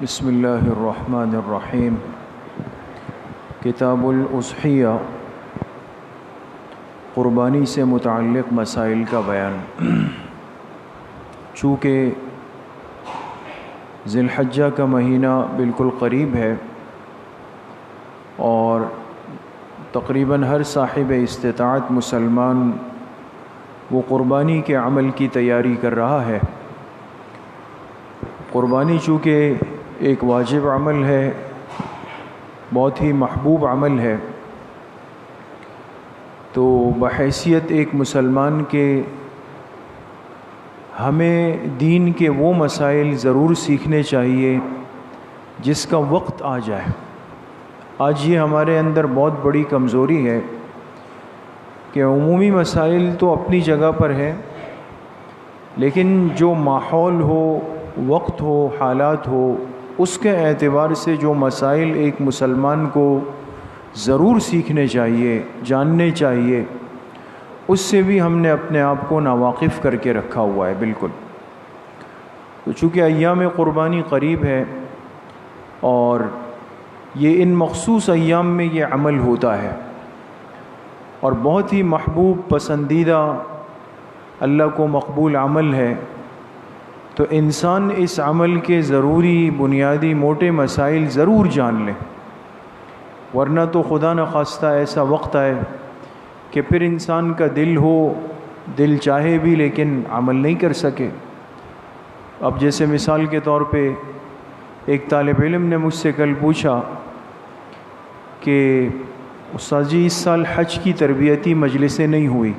بسم اللہ الرحمن الرحیم۔ کتاب الاضحیہ، قربانی سے متعلق مسائل کا بیان۔ چونکہ ذی الحجہ کا مہینہ بالکل قریب ہے اور تقریباً ہر صاحب استطاعت مسلمان وہ قربانی کے عمل کی تیاری کر رہا ہے۔ قربانی چونکہ ایک واجب عمل ہے، بہت ہی محبوب عمل ہے، تو بحیثیت ایک مسلمان کے ہمیں دین کے وہ مسائل ضرور سیکھنے چاہیے جس کا وقت آ جائے۔ آج یہ ہمارے اندر بہت بڑی کمزوری ہے کہ عمومی مسائل تو اپنی جگہ پر ہے، لیکن جو ماحول ہو، وقت ہو، حالات ہو، اس کے اعتبار سے جو مسائل ایک مسلمان کو ضرور سیکھنے چاہیے، جاننے چاہیے، اس سے بھی ہم نے اپنے آپ کو ناواقف کر کے رکھا ہوا ہے بالکل۔ تو چونکہ ایام قربانی قریب ہے اور یہ ان مخصوص ایام میں یہ عمل ہوتا ہے اور بہت ہی محبوب، پسندیدہ، اللہ کو مقبول عمل ہے، تو انسان اس عمل کے ضروری بنیادی موٹے مسائل ضرور جان لے، ورنہ تو خدا نخواستہ ایسا وقت آئے کہ پھر انسان کا دل ہو، دل چاہے بھی لیکن عمل نہیں کر سکے۔ اب جیسے مثال کے طور پہ ایک طالب علم نے مجھ سے کل پوچھا کہ استاد جی اس سال حج کی تربیتی مجلسیں نہیں ہوئی،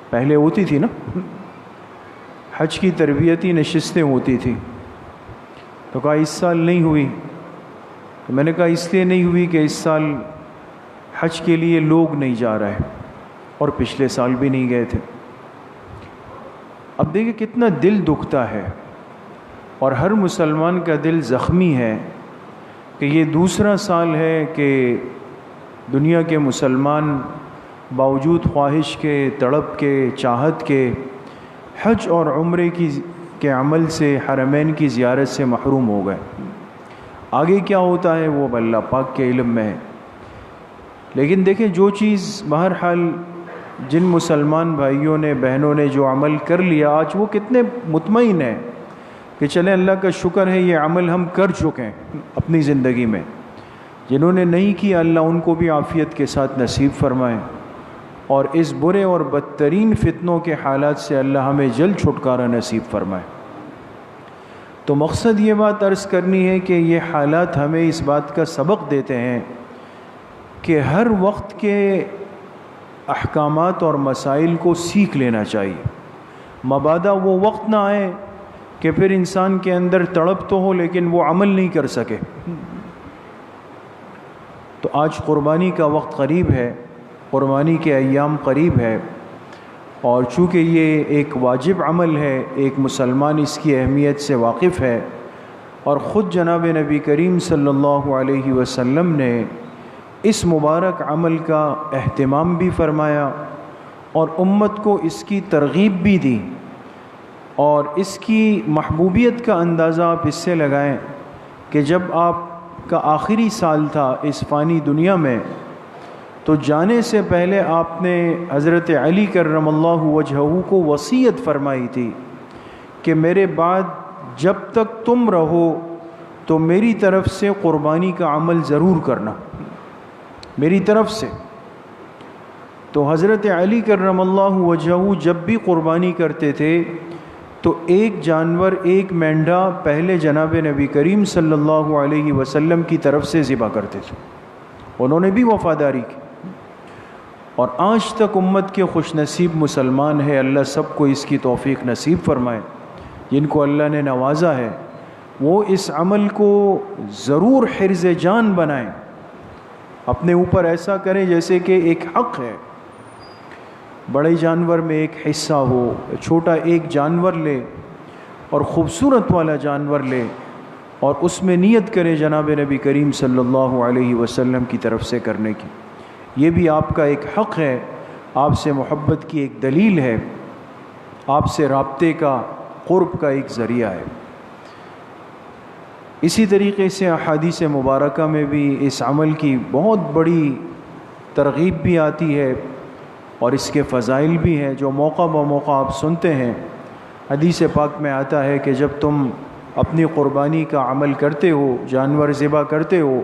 پہلے ہوتی تھی نا، حج کی تربیتی نشستیں ہوتی تھی، تو کہا اس سال نہیں ہوئی۔ تو میں نے کہا اس لیے نہیں ہوئی کہ اس سال حج کے لیے لوگ نہیں جا رہے اور پچھلے سال بھی نہیں گئے تھے۔ اب دیکھیں کتنا دل دکھتا ہے، اور ہر مسلمان کا دل زخمی ہے کہ یہ دوسرا سال ہے کہ دنیا کے مسلمان باوجود خواہش کے، تڑپ کے، چاہت کے، حج اور عمرے کے عمل سے، حرمین کی زیارت سے محروم ہو گئے۔ آگے کیا ہوتا ہے وہ اللہ پاک کے علم میں ہے، لیکن دیکھیں جو چیز بہرحال جن مسلمان بھائیوں نے، بہنوں نے جو عمل کر لیا، آج وہ کتنے مطمئن ہیں کہ چلیں اللہ کا شکر ہے یہ عمل ہم کر چکے ہیں اپنی زندگی میں۔ جنہوں نے نہیں کیا اللہ ان کو بھی عافیت کے ساتھ نصیب فرمائے، اور اس برے اور بدترین فتنوں کے حالات سے اللہ ہمیں جلد چھٹکارا نصیب فرمائے۔ تو مقصد یہ بات عرض کرنی ہے کہ یہ حالات ہمیں اس بات کا سبق دیتے ہیں کہ ہر وقت کے احکامات اور مسائل کو سیکھ لینا چاہیے، مبادا وہ وقت نہ آئے کہ پھر انسان کے اندر تڑپ تو ہو لیکن وہ عمل نہیں کر سکے۔ تو آج قربانی کا وقت قریب ہے، قربانی کے ایام قریب ہے، اور چونکہ یہ ایک واجب عمل ہے، ایک مسلمان اس کی اہمیت سے واقف ہے، اور خود جناب نبی کریم صلی اللہ علیہ وسلم نے اس مبارک عمل کا اہتمام بھی فرمایا اور امت کو اس کی ترغیب بھی دی، اور اس کی محبوبیت کا اندازہ آپ اس سے لگائیں کہ جب آپ کا آخری سال تھا اس فانی دنیا میں، تو جانے سے پہلے آپ نے حضرت علی کرم اللہ وجہہ کو وصیت فرمائی تھی کہ میرے بعد جب تک تم رہو تو میری طرف سے قربانی کا عمل ضرور کرنا، میری طرف سے۔ تو حضرت علی کرم اللہ وجہہ جب بھی قربانی کرتے تھے تو ایک جانور، ایک مینڈھا پہلے جناب نبی کریم صلی اللہ علیہ وسلم کی طرف سے ذبح کرتے تھے، انہوں نے بھی وفاداری کی، اور آج تک امت کے خوش نصیب مسلمان ہیں، اللہ سب کو اس کی توفیق نصیب فرمائے۔ جن کو اللہ نے نوازا ہے وہ اس عمل کو ضرور حرز جان بنائیں، اپنے اوپر ایسا کریں جیسے کہ ایک حق ہے۔ بڑے جانور میں ایک حصہ ہو، چھوٹا ایک جانور لے اور خوبصورت والا جانور لے، اور اس میں نیت کرے جناب نبی کریم صلی اللہ علیہ وسلم کی طرف سے کرنے کی۔ یہ بھی آپ کا ایک حق ہے، آپ سے محبت کی ایک دلیل ہے، آپ سے رابطے کا، قرب کا ایک ذریعہ ہے۔ اسی طریقے سے احادیث مبارکہ میں بھی اس عمل کی بہت بڑی ترغیب بھی آتی ہے اور اس کے فضائل بھی ہیں جو موقع بہ موقع آپ سنتے ہیں۔ حدیث پاک میں آتا ہے کہ جب تم اپنی قربانی کا عمل کرتے ہو، جانور ذبح کرتے ہو،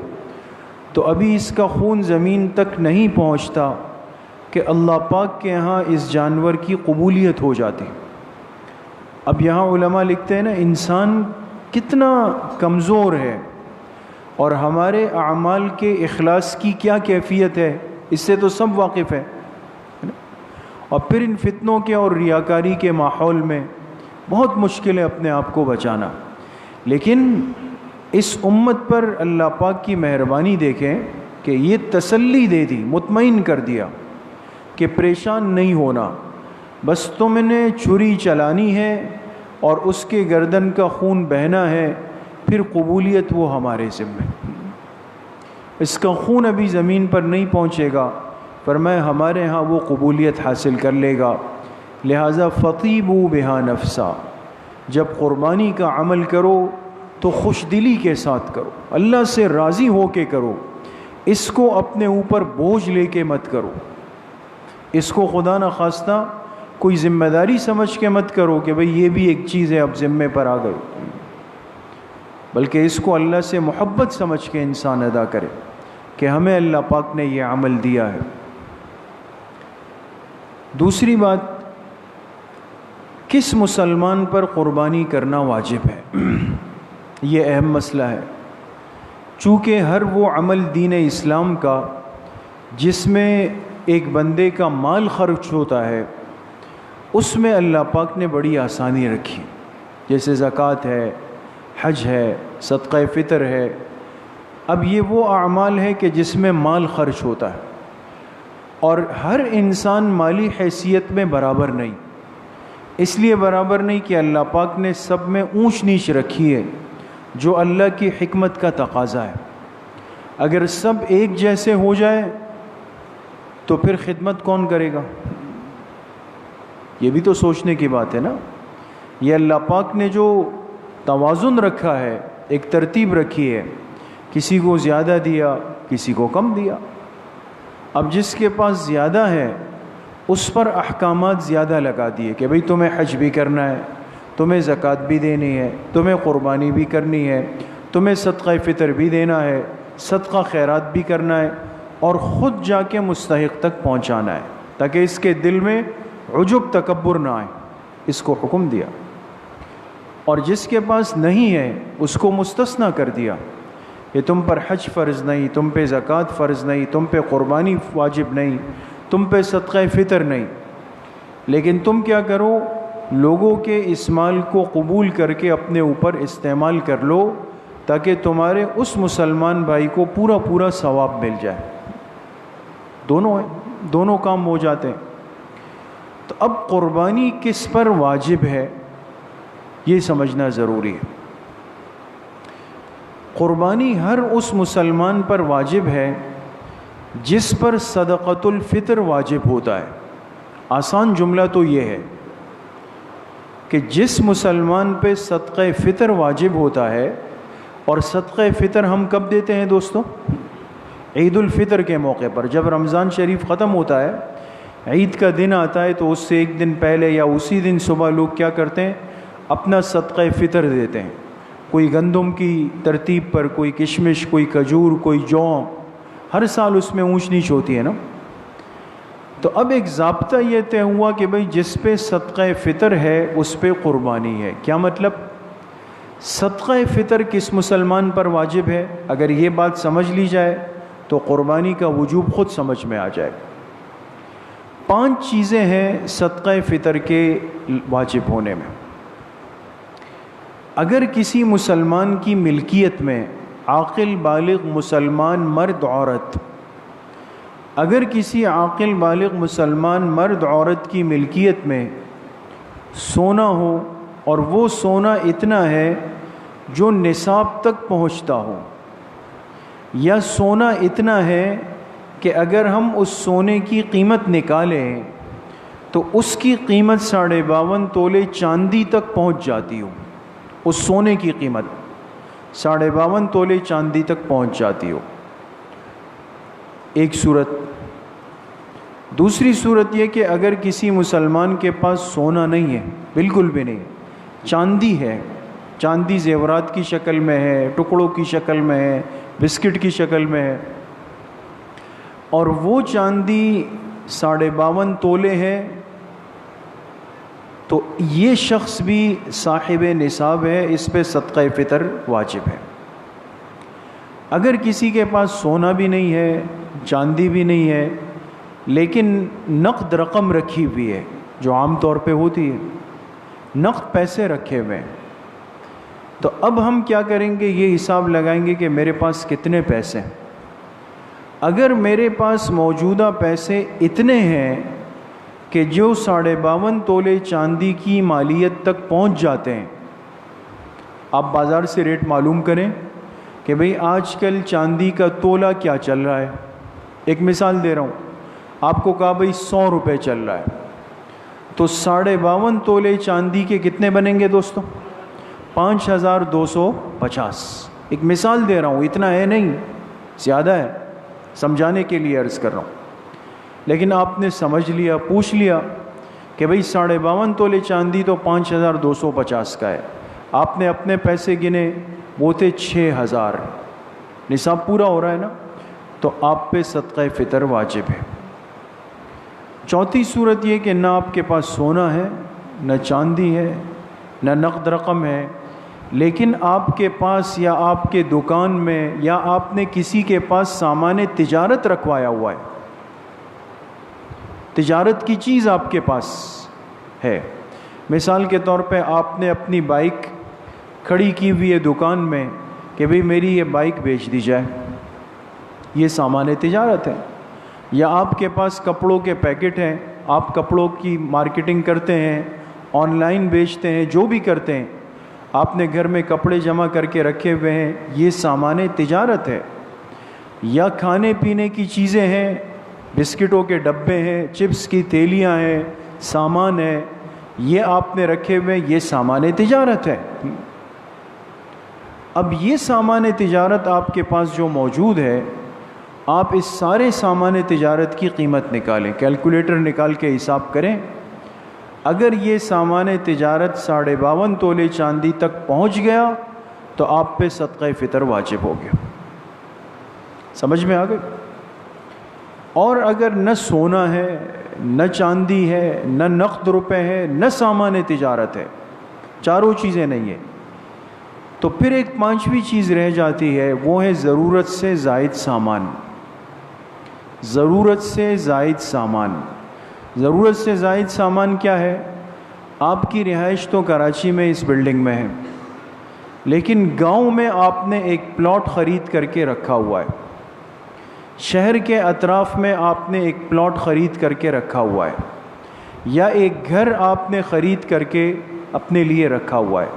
تو ابھی اس کا خون زمین تک نہیں پہنچتا کہ اللہ پاک کے ہاں اس جانور کی قبولیت ہو جاتی۔ اب یہاں علماء لکھتے ہیں نا، انسان کتنا کمزور ہے اور ہمارے اعمال کے اخلاص کی کیا کیفیت ہے، اس سے تو سب واقف ہیں۔ اور پھر ان فتنوں کے اور ریاکاری کے ماحول میں بہت مشکل ہے اپنے آپ کو بچانا، لیکن اس امت پر اللہ پاک کی مہربانی دیکھیں کہ یہ تسلی دے دی، مطمئن کر دیا کہ پریشان نہیں ہونا، بس تم نے چھری چلانی ہے اور اس کے گردن کا خون بہنا ہے، پھر قبولیت وہ ہمارے ذمہ۔ اس کا خون ابھی زمین پر نہیں پہنچے گا، فرمایا ہمارے ہاں وہ قبولیت حاصل کر لے گا۔ لہٰذا فطیبوا بہا نفسا، جب قربانی کا عمل کرو تو خوش دلی کے ساتھ کرو، اللہ سے راضی ہو کے کرو، اس کو اپنے اوپر بوجھ لے کے مت کرو، اس کو خدا نہ خواستہ کوئی ذمہ داری سمجھ کے مت کرو کہ بھئی یہ بھی ایک چیز ہے اب ذمے پر آ گئی، بلکہ اس کو اللہ سے محبت سمجھ کے انسان ادا کرے کہ ہمیں اللہ پاک نے یہ عمل دیا ہے۔ دوسری بات، کس مسلمان پر قربانی کرنا واجب ہے؟ یہ اہم مسئلہ ہے، چونکہ ہر وہ عمل دین اسلام کا جس میں ایک بندے کا مال خرچ ہوتا ہے، اس میں اللہ پاک نے بڑی آسانی رکھی، جیسے زکوٰۃ ہے، حج ہے، صدقہ فطر ہے۔ اب یہ وہ اعمال ہے کہ جس میں مال خرچ ہوتا ہے، اور ہر انسان مالی حیثیت میں برابر نہیں، اس لیے برابر نہیں کہ اللہ پاک نے سب میں اونچ نیچ رکھی ہے، جو اللہ کی حکمت کا تقاضا ہے۔ اگر سب ایک جیسے ہو جائے تو پھر خدمت کون کرے گا؟ یہ بھی تو سوچنے کی بات ہے نا۔ یہ اللہ پاک نے جو توازن رکھا ہے، ایک ترتیب رکھی ہے، کسی کو زیادہ دیا، کسی کو کم دیا۔ اب جس کے پاس زیادہ ہے اس پر احکامات زیادہ لگا دیے کہ بھئی تمہیں حج بھی کرنا ہے، تمہیں زکوٰۃ بھی دینی ہے، تمہیں قربانی بھی کرنی ہے، تمہیں صدقہ فطر بھی دینا ہے، صدقہ خیرات بھی کرنا ہے، اور خود جا کے مستحق تک پہنچانا ہے، تاکہ اس کے دل میں عجب تکبر نہ آئے۔ اس کو حکم دیا، اور جس کے پاس نہیں ہے اس کو مستثنیٰ کر دیا کہ تم پر حج فرض نہیں، تم پہ زکوٰۃ فرض نہیں، تم پہ قربانی واجب نہیں، تم پہ صدقہ فطر نہیں، لیکن تم کیا کرو، لوگوں کے اس مال کو قبول کر کے اپنے اوپر استعمال کر لو، تاکہ تمہارے اس مسلمان بھائی کو پورا پورا ثواب مل جائے۔ دونوں کام ہو جاتے ہیں۔ تو اب قربانی کس پر واجب ہے یہ سمجھنا ضروری ہے۔ قربانی ہر اس مسلمان پر واجب ہے جس پر صدقۃ الفطر واجب ہوتا ہے۔ آسان جملہ تو یہ ہے کہ جس مسلمان پہ صدقہ فطر واجب ہوتا ہے، اور صدقہ فطر ہم کب دیتے ہیں دوستو؟ عید الفطر کے موقع پر، جب رمضان شریف ختم ہوتا ہے، عید کا دن آتا ہے، تو اس سے ایک دن پہلے یا اسی دن صبح لوگ کیا کرتے ہیں، اپنا صدقہ فطر دیتے ہیں۔ کوئی گندم کی ترتیب پر، کوئی کشمش، کوئی کھجور، کوئی جو، ہر سال اس میں اونچ نیچ ہوتی ہے نا۔ تو اب ایک ضابطہ یہ طے ہوا کہ بھئی جس پہ صدقہ فطر ہے اس پہ قربانی ہے۔ کیا مطلب؟ صدقہ فطر کس مسلمان پر واجب ہے؟ اگر یہ بات سمجھ لی جائے تو قربانی کا وجوب خود سمجھ میں آ جائے۔ 5 چیزیں ہیں صدقہ فطر کے واجب ہونے میں۔ اگر کسی مسلمان کی ملکیت میں، عاقل بالغ مسلمان مرد عورت، اگر کسی عاقل بالغ مسلمان مرد عورت کی ملکیت میں سونا ہو، اور وہ سونا اتنا ہے جو نصاب تک پہنچتا ہو، یا سونا اتنا ہے کہ اگر ہم اس سونے کی قیمت نکالیں تو اس کی قیمت 52.5 تولے چاندی تک پہنچ جاتی ہو، اس سونے کی قیمت 52.5 تولے چاندی تک پہنچ جاتی ہو، ایک صورت۔ دوسری صورت یہ کہ اگر کسی مسلمان کے پاس سونا نہیں ہے، بالکل بھی نہیں، چاندی ہے، چاندی زیورات کی شکل میں ہے، ٹکڑوں کی شکل میں ہے، بسکٹ کی شکل میں ہے، اور وہ چاندی 52.5 تولے ہے، تو یہ شخص بھی صاحب نصاب ہے، اس پہ صدقہ فطر واجب ہے۔ اگر کسی کے پاس سونا بھی نہیں ہے، چاندی بھی نہیں ہے، لیکن نقد رقم رکھی ہوئی ہے جو عام طور پہ ہوتی ہے، نقد پیسے رکھے ہوئے ہیں، تو اب ہم کیا کریں گے؟ یہ حساب لگائیں گے کہ میرے پاس کتنے پیسے ہیں۔ اگر میرے پاس موجودہ پیسے اتنے ہیں کہ جو 52.5 تولے چاندی کی مالیت تک پہنچ جاتے ہیں، آپ بازار سے ریٹ معلوم کریں کہ بھئی آج کل چاندی کا تولہ کیا چل رہا ہے۔ ایک مثال دے رہا ہوں، آپ کو کہا بھئی 100 روپے چل رہا ہے، تو 52.5 تولے چاندی کے کتنے بنیں گے دوستوں؟ 5250۔ ایک مثال دے رہا ہوں، اتنا ہے نہیں، زیادہ ہے، سمجھانے کے لیے عرض کر رہا ہوں، لیکن آپ نے سمجھ لیا، پوچھ لیا کہ بھئی 52.5 تولے چاندی تو 5250 کا ہے، آپ نے اپنے پیسے گنے، وہ تھے 6000، نصاب پورا ہو رہا ہے نا، تو آپ پہ صدقہ فطر واجب ہے۔ چوتھی صورت یہ کہ نہ آپ کے پاس سونا ہے، نہ چاندی ہے، نہ نقد رقم ہے، لیکن آپ کے پاس یا آپ کے دکان میں یا آپ نے کسی کے پاس سامان تجارت رکھوایا ہوا ہے، تجارت کی چیز آپ کے پاس ہے۔ مثال کے طور پہ آپ نے اپنی بائک کھڑی کی ہوئی ہے دکان میں کہ بھئی میری یہ بائک بیچ دی جائے، یہ سامان تجارت ہے۔ یا آپ کے پاس کپڑوں کے پیکٹ ہیں، آپ کپڑوں کی مارکیٹنگ کرتے ہیں، آن لائن بیچتے ہیں، جو بھی کرتے ہیں، آپ نے گھر میں کپڑے جمع کر کے رکھے ہوئے ہیں، یہ سامان تجارت ہے۔ یا کھانے پینے کی چیزیں ہیں، بسکٹوں کے ڈبے ہیں، چپس کی تیلیاں ہیں، سامان ہے، یہ آپ نے رکھے ہوئے، یہ سامان تجارت ہے۔ اب یہ سامان تجارت آپ کے پاس جو موجود ہے، آپ اس سارے سامان تجارت کی قیمت نکالیں، کیلکولیٹر نکال کے حساب کریں۔ اگر یہ سامان تجارت 52.5 تولے چاندی تک پہنچ گیا تو آپ پہ صدقہ فطر واجب ہو گیا۔ سمجھ میں آ گئی؟ اور اگر نہ سونا ہے، نہ چاندی ہے، نہ نقد روپے ہے، نہ سامان تجارت ہے، چاروں چیزیں نہیں ہیں، تو پھر ایک پانچویں چیز رہ جاتی ہے، وہ ہے ضرورت سے زائد سامان۔ ضرورت سے زائد سامان، ضرورت سے زائد سامان کیا ہے؟ آپ کی رہائش تو کراچی میں اس بلڈنگ میں ہے، لیکن گاؤں میں آپ نے ایک پلاٹ خرید کر کے رکھا ہوا ہے، شہر کے اطراف میں آپ نے ایک پلاٹ خرید کر کے رکھا ہوا ہے، یا ایک گھر آپ نے خرید کر کے اپنے لیے رکھا ہوا ہے،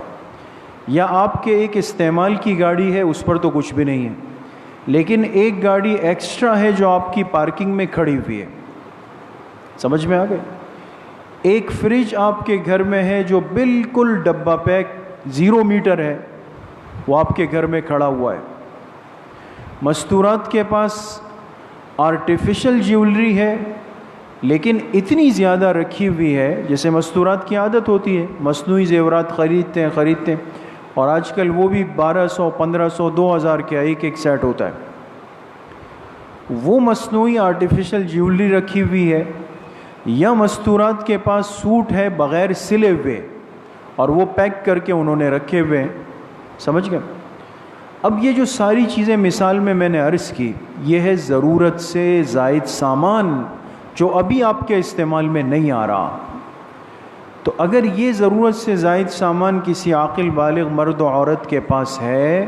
یا آپ کے ایک استعمال کی گاڑی ہے، اس پر تو کچھ بھی نہیں ہے، لیکن ایک گاڑی ایکسٹرا ہے جو آپ کی پارکنگ میں کھڑی ہوئی ہے۔ سمجھ میں آ گئے؟ ایک فریج آپ کے گھر میں ہے جو بالکل ڈبہ پیک 0 میٹر ہے، وہ آپ کے گھر میں کھڑا ہوا ہے۔ مستورات کے پاس آرٹیفیشل جیولری ہے، لیکن اتنی زیادہ رکھی ہوئی ہے، جیسے مستورات کی عادت ہوتی ہے، مصنوعی زیورات خریدتے ہیں، اور آج کل وہ بھی 1200 1500 2000 کا ایک سیٹ ہوتا ہے۔ وہ مصنوعی آرٹیفیشل جیولری رکھی ہوئی ہے، یا مستورات کے پاس سوٹ ہے بغیر سلے ہوئے اور وہ پیک کر کے انہوں نے رکھے ہوئے ہیں۔ سمجھ گئے؟ اب یہ جو ساری چیزیں مثال میں نے عرض کی، یہ ہے ضرورت سے زائد سامان جو ابھی آپ کے استعمال میں نہیں آ رہا۔ تو اگر یہ ضرورت سے زائد سامان کسی عاقل بالغ مرد و عورت کے پاس ہے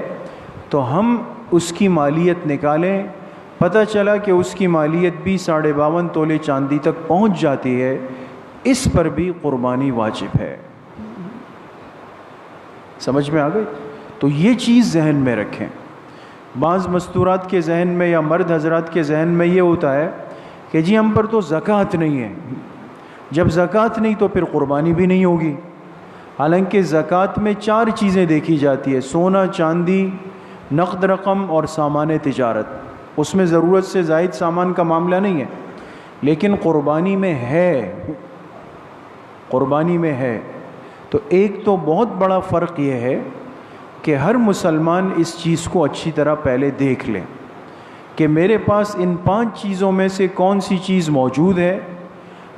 تو ہم اس کی مالیت نکالیں، پتہ چلا کہ اس کی مالیت بھی 52.5 تولے چاندی تک پہنچ جاتی ہے، اس پر بھی قربانی واجب ہے۔ سمجھ میں آ گئی؟ تو یہ چیز ذہن میں رکھیں۔ بعض مستورات کے ذہن میں یا مرد حضرات کے ذہن میں یہ ہوتا ہے کہ جی ہم پر تو زکوٰۃ نہیں ہے، جب زکوٰۃ نہیں تو پھر قربانی بھی نہیں ہوگی۔ حالانکہ زکوٰۃ میں 4 چیزیں دیکھی جاتی ہے: سونا، چاندی، نقد رقم اور سامان تجارت. اس میں ضرورت سے زائد سامان کا معاملہ نہیں ہے، لیکن قربانی میں ہے. قربانی میں ہے. تو ایک تو بہت بڑا فرق یہ ہے کہ ہر مسلمان اس چیز کو اچھی طرح پہلے دیکھ لے کہ میرے پاس ان 5 چیزوں میں سے کون سی چیز موجود ہے.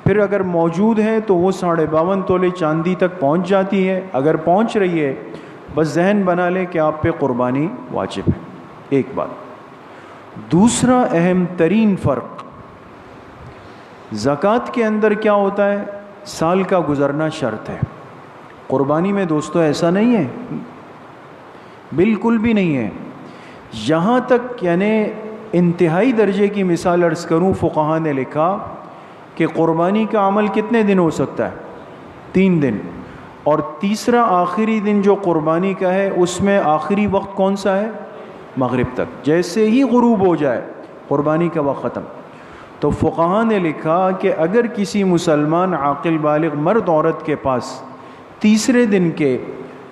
پھر اگر موجود ہے تو وہ 52.5 تولے چاندی تک پہنچ جاتی ہے. اگر پہنچ رہی ہے بس ذہن بنا لے کہ آپ پہ قربانی واجب ہے. ایک بات. دوسرا اہم ترین فرق، زکوٰۃ کے اندر کیا ہوتا ہے؟ سال کا گزرنا شرط ہے. قربانی میں دوستو ایسا نہیں ہے، بالکل بھی نہیں ہے. یہاں تک یعنی انتہائی درجے کی مثال عرض کروں، فقہا نے لکھا کہ قربانی کا عمل کتنے دن ہو سکتا ہے؟ 3 دن. اور تیسرا آخری دن جو قربانی کا ہے اس میں آخری وقت کون سا ہے؟ مغرب تک. جیسے ہی غروب ہو جائے قربانی کا وقت ختم. تو فقہا نے لکھا کہ اگر کسی مسلمان عاقل بالغ مرد عورت کے پاس تیسرے دن کے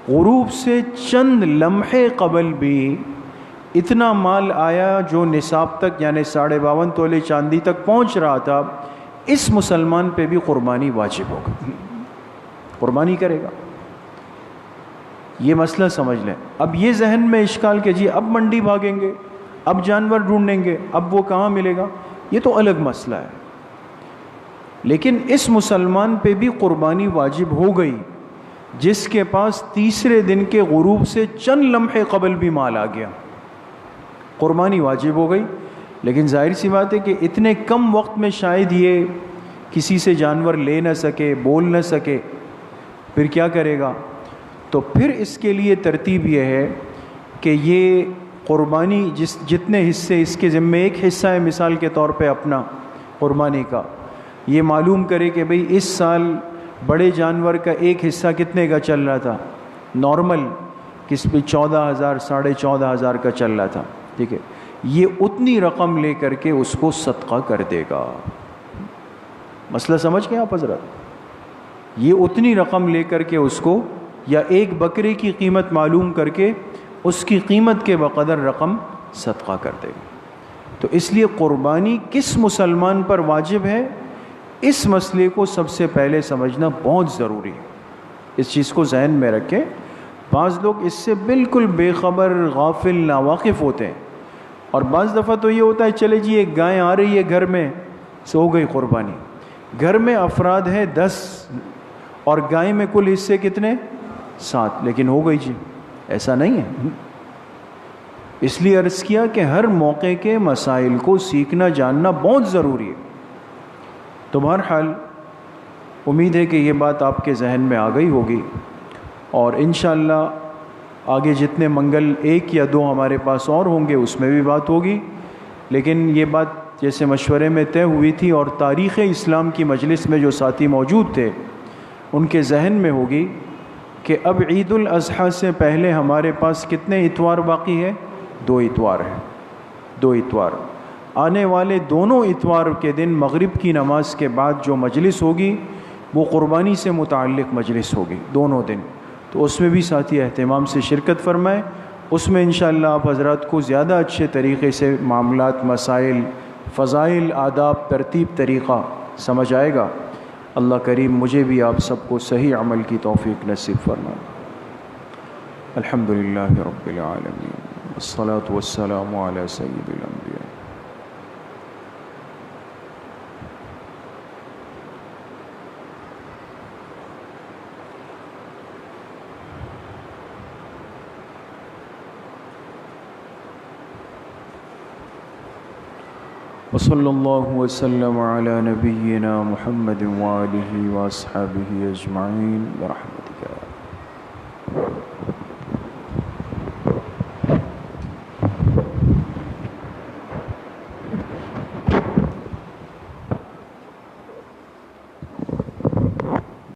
غروب سے چند لمحے قبل بھی اتنا مال آیا جو نصاب تک یعنی 52.5 تولے چاندی تک پہنچ رہا تھا، اس مسلمان پہ بھی قربانی واجب ہوگا، قربانی کرے گا. یہ مسئلہ سمجھ لیں. اب یہ ذہن میں اشکال کہ جی اب منڈی بھاگیں گے، اب جانور ڈھونڈیں گے، اب وہ کہاں ملے گا، یہ تو الگ مسئلہ ہے. لیکن اس مسلمان پہ بھی قربانی واجب ہو گئی جس کے پاس تیسرے دن کے غروب سے چند لمحے قبل بھی مال آ گیا، قربانی واجب ہو گئی. لیکن ظاہر سی بات ہے کہ اتنے کم وقت میں شاید یہ کسی سے جانور لے نہ سکے، بول نہ سکے، پھر کیا کرے گا؟ تو پھر اس کے لیے ترتیب یہ ہے کہ یہ قربانی جتنے حصے اس کے ذمے، ایک حصہ ہے مثال کے طور پہ اپنا قربانی کا، یہ معلوم کرے کہ بھئی اس سال بڑے جانور کا ایک حصہ کتنے کا چل رہا تھا، نارمل کس پہ 14,000 14,500 کا چل رہا تھا، ٹھیک ہے، یہ اتنی رقم لے کر کے اس کو صدقہ کر دے گا. مسئلہ سمجھ گئے آپ حضرات؟ یہ اتنی رقم لے کر کے اس کو، یا ایک بکرے کی قیمت معلوم کر کے اس کی قیمت کے بقدر رقم صدقہ کر دے گا. تو اس لیے قربانی کس مسلمان پر واجب ہے، اس مسئلے کو سب سے پہلے سمجھنا بہت ضروری ہے. اس چیز کو ذہن میں رکھیں. بعض لوگ اس سے بالکل بے خبر، غافل، ناواقف ہوتے ہیں، اور بعض دفعہ تو یہ ہوتا ہے چلے جی ایک گائے آ رہی ہے گھر میں، سو ہو گئی قربانی. گھر میں افراد ہے 10 اور گائے میں کل حصے کتنے؟ 7، لیکن ہو گئی جی. ایسا نہیں ہے. اس لیے عرض کیا کہ ہر موقع کے مسائل کو سیکھنا جاننا بہت ضروری ہے. تو بہرحال امید ہے کہ یہ بات آپ کے ذہن میں آ گئی ہوگی، اور انشاءاللہ آگے جتنے منگل 1 یا 2 ہمارے پاس اور ہوں گے اس میں بھی بات ہوگی. لیکن یہ بات جیسے مشورے میں طے ہوئی تھی، اور تاریخ اسلام کی مجلس میں جو ساتھی موجود تھے ان کے ذہن میں ہوگی کہ اب عید الاضحیٰ سے پہلے ہمارے پاس کتنے اتوار باقی ہے؟ 2 اتوار ہیں. 2 اتوار. آنے والے دونوں اتوار کے دن مغرب کی نماز کے بعد جو مجلس ہوگی وہ قربانی سے متعلق مجلس ہوگی دونوں دن. تو اس میں بھی ساتھی اہتمام سے شرکت فرمائیں. اس میں انشاءاللہ آپ حضرات کو زیادہ اچھے طریقے سے معاملات، مسائل، فضائل، آداب، ترتیب، طریقہ سمجھ آئے گا. اللہ کریم مجھے بھی آپ سب کو صحیح عمل کی توفیق نصیب فرمائے. الحمدللہ رب العالمین، والصلاة والسلام علی سید الانبیاء. وصلی اللہ وسلم علی نبینا محمد وآلہ واصحابہ اجمعین برحمتہ.